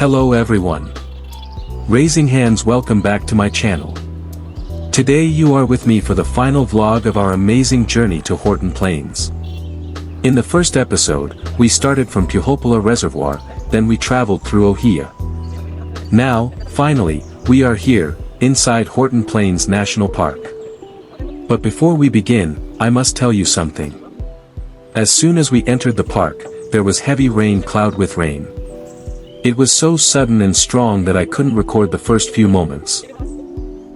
Hello everyone. Raising hands, welcome back to my channel. Today you are with me for the final vlog of our amazing journey to Horton Plains. In the first episode, we started from Puhulpola Reservoir, then we traveled through Ohiya. Now, finally, we are here, inside Horton Plains National Park. But before we begin, I must tell you something. As soon as we entered the park, there was heavy rain, cloud with rain. It was so sudden and strong that I couldn't record the first few moments.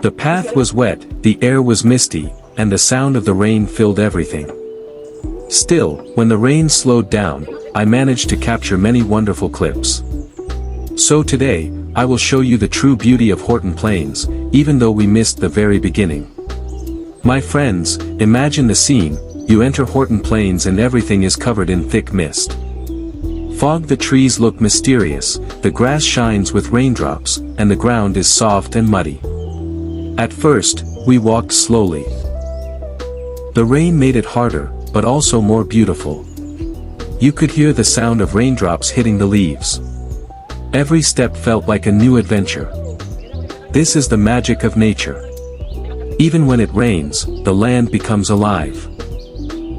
The path was wet, the air was misty, and the sound of the rain filled everything. Still, when the rain slowed down, I managed to capture many wonderful clips. So today, I will show you the true beauty of Horton Plains, even though we missed the very beginning. My friends, imagine the scene: you enter Horton Plains and everything is covered in thick mist. Fog, the trees look mysterious, the grass shines with raindrops, and the ground is soft and muddy. At first, we walked slowly. The rain made it harder, but also more beautiful. You could hear the sound of raindrops hitting the leaves. Every step felt like a new adventure. This is the magic of nature. Even when it rains, the land becomes alive.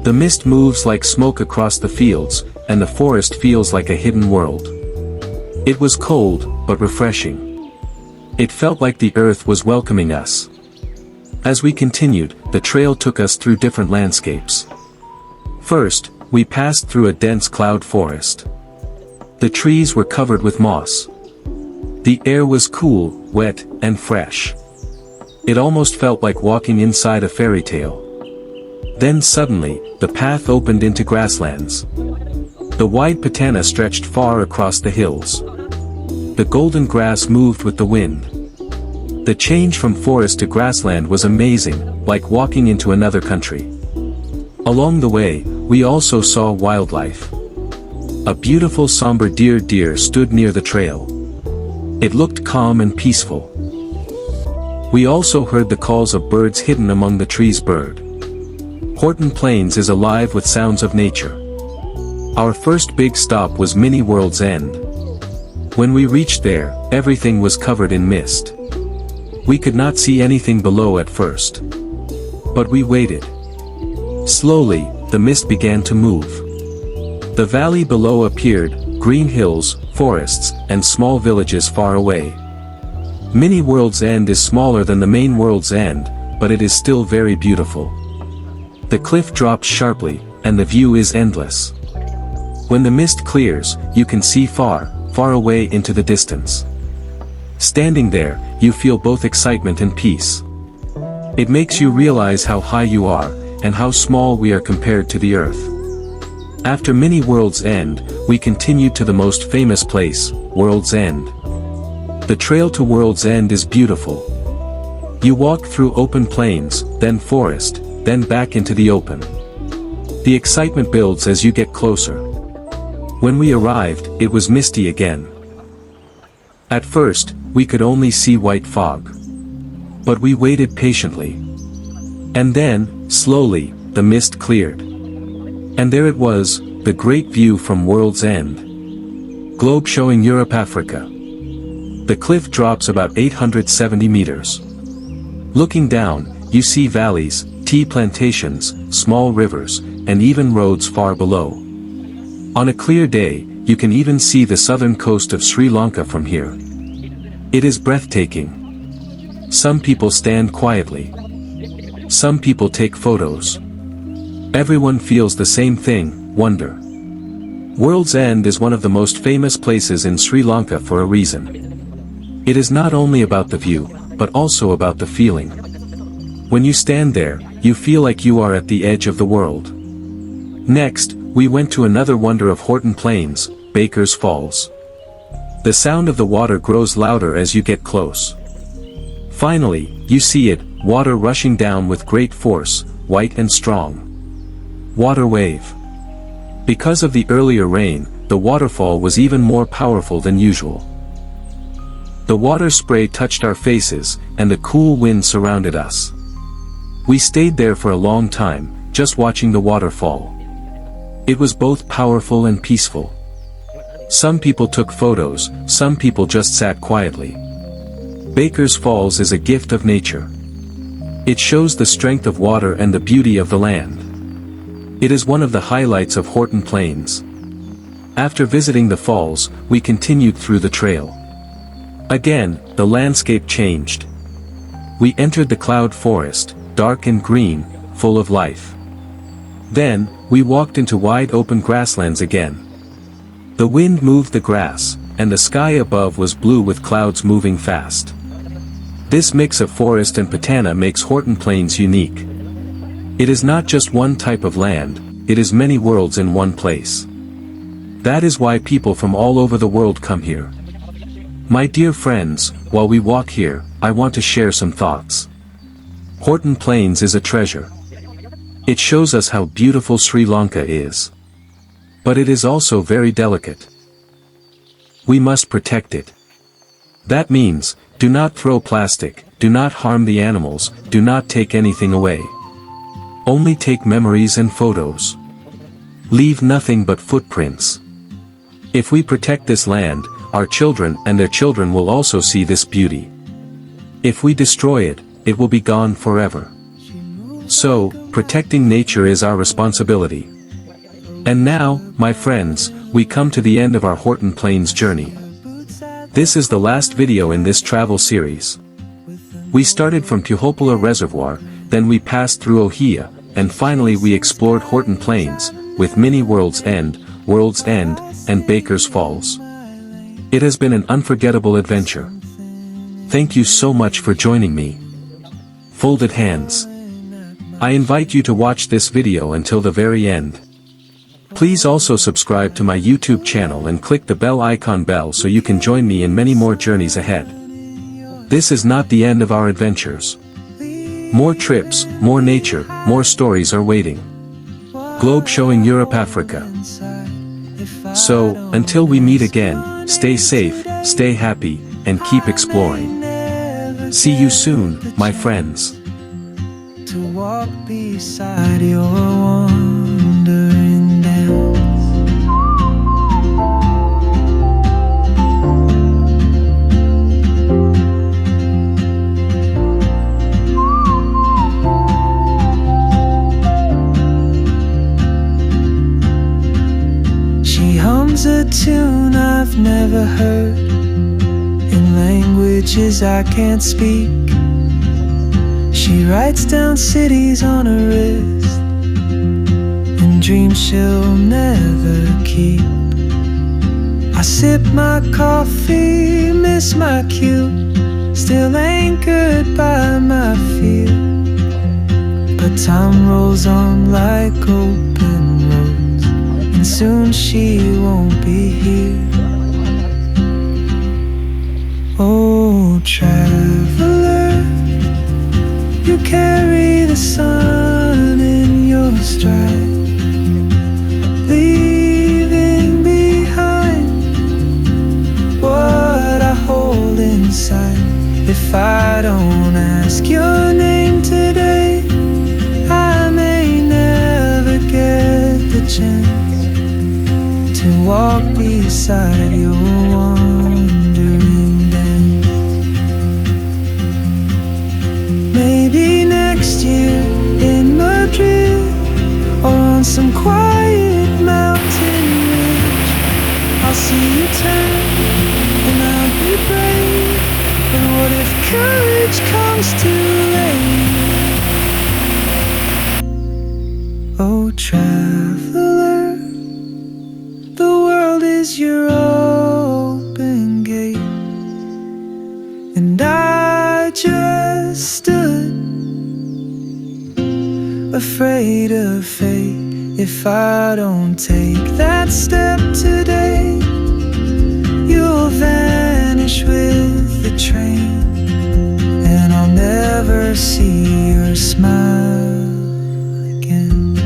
The mist moves like smoke across the fields, and the forest feels like a hidden world. It was cold, but refreshing. It felt like the earth was welcoming us. As we continued, the trail took us through different landscapes. First, we passed through a dense cloud forest. The trees were covered with moss. The air was cool, wet, and fresh. It almost felt like walking inside a fairy tale. Then suddenly, the path opened into grasslands. The wide patana stretched far across the hills. The golden grass moved with the wind. The change from forest to grassland was amazing, like walking into another country. Along the way, we also saw wildlife. A beautiful somber deer stood near the trail. It looked calm and peaceful. We also heard the calls of birds hidden among the trees. Horton Plains is alive with sounds of nature. Our first big stop was Mini World's End. When we reached there, everything was covered in mist. We could not see anything below at first. But we waited. Slowly, the mist began to move. The valley below appeared, green hills, forests, and small villages far away. Mini World's End is smaller than the main World's End, but it is still very beautiful. The cliff drops sharply, and the view is endless. When the mist clears, you can see far, far away into the distance. Standing there, you feel both excitement and peace. It makes you realize how high you are, and how small we are compared to the earth. After Mini World's End, we continued to the most famous place, World's End. The trail to World's End is beautiful. You walk through open plains, then forest, then back into the open. The excitement builds as you get closer. When we arrived, it was misty again. At first, we could only see white fog. But we waited patiently. And then, slowly, the mist cleared. And there it was, the great view from World's End. Globe showing Europe, Africa. The cliff drops about 870 meters. Looking down, you see valleys, tea plantations, small rivers, and even roads far below. On a clear day, you can even see the southern coast of Sri Lanka from here. It is breathtaking. Some people stand quietly. Some people take photos. Everyone feels the same thing, wonder. World's End is one of the most famous places in Sri Lanka for a reason. It is not only about the view, but also about the feeling. When you stand there, you feel like you are at the edge of the world. Next, we went to another wonder of Horton Plains, Baker's Falls. The sound of the water grows louder as you get close. Finally, you see it, water rushing down with great force, white and strong. Water wave. Because of the earlier rain, the waterfall was even more powerful than usual. The water spray touched our faces, and the cool wind surrounded us. We stayed there for a long time, just watching the waterfall. It was both powerful and peaceful. Some people took photos, some people just sat quietly. Baker's Falls is a gift of nature. It shows the strength of water and the beauty of the land. It is one of the highlights of Horton Plains. After visiting the falls, we continued through the trail. Again, the landscape changed. We entered the cloud forest, dark and green, full of life. Then, we walked into wide open grasslands again. The wind moved the grass, and the sky above was blue with clouds moving fast. This mix of forest and patana makes Horton Plains unique. It is not just one type of land, it is many worlds in one place. That is why people from all over the world come here. My dear friends, while we walk here, I want to share some thoughts. Horton Plains is a treasure. It shows us how beautiful Sri Lanka is. But it is also very delicate. We must protect it. That means, do not throw plastic, do not harm the animals, do not take anything away. Only take memories and photos. Leave nothing but footprints. If we protect this land, our children and their children will also see this beauty. If we destroy it, it will be gone forever. So, protecting nature is our responsibility. And now, my friends, we come to the end of our Horton Plains journey. This is the last video in this travel series. We started from Puhulpola Reservoir, then we passed through Ohiya, and finally we explored Horton Plains, with mini World's End, and Baker's Falls. It has been an unforgettable adventure. Thank you so much for joining me. Folded hands. I invite you to watch this video until the very end. Please also subscribe to my YouTube channel and click the bell icon so you can join me in many more journeys ahead. This is not the end of our adventures. More trips, more nature, more stories are waiting. Globe showing Europe, Africa. So, until we meet again, stay safe, stay happy, and keep exploring. See you soon, my friends. To walk beside your wandering dance. She hums a tune I've never heard, in languages I can't speak. She writes down cities on her wrist, and dreams she'll never keep. I sip my coffee, miss my cue, still anchored by my fear. But time rolls on like open roads, and soon she won't be here. Oh, traveler, you carry the sun in your stride, leaving behind what I hold inside. If I don't ask your name today, I may never get the chance to walk beside your wandering dance. Maybe next year in Madrid, or on some quiet mountain ridge, I'll see you turn and I'll be brave. But what if courage comes too late? Oh, traveler, the world is your open gate, and I just stood afraid of fate. If I don't take that step today, you'll vanish with the train, and I'll never see your smile again.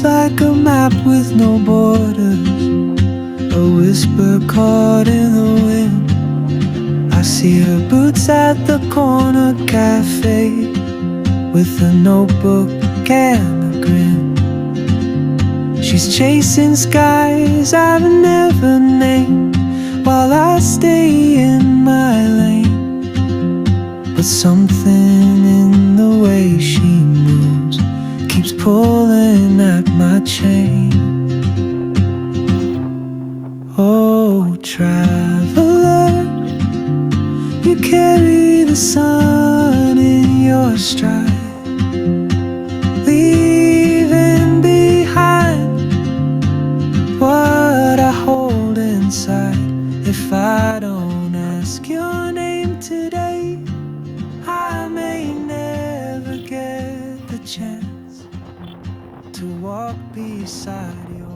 Like a map with no borders, a whisper caught in the wind. I see her boots at the corner cafe with a notebook and a grin. She's chasing skies I've never named while I stay in my lane. But something in the way she moves keeps pulling at my chain. Oh, traveler, you carry the sun in your stride, leaving behind what I hold inside. If I don't ask your name today, I may never get the chance to walk beside you.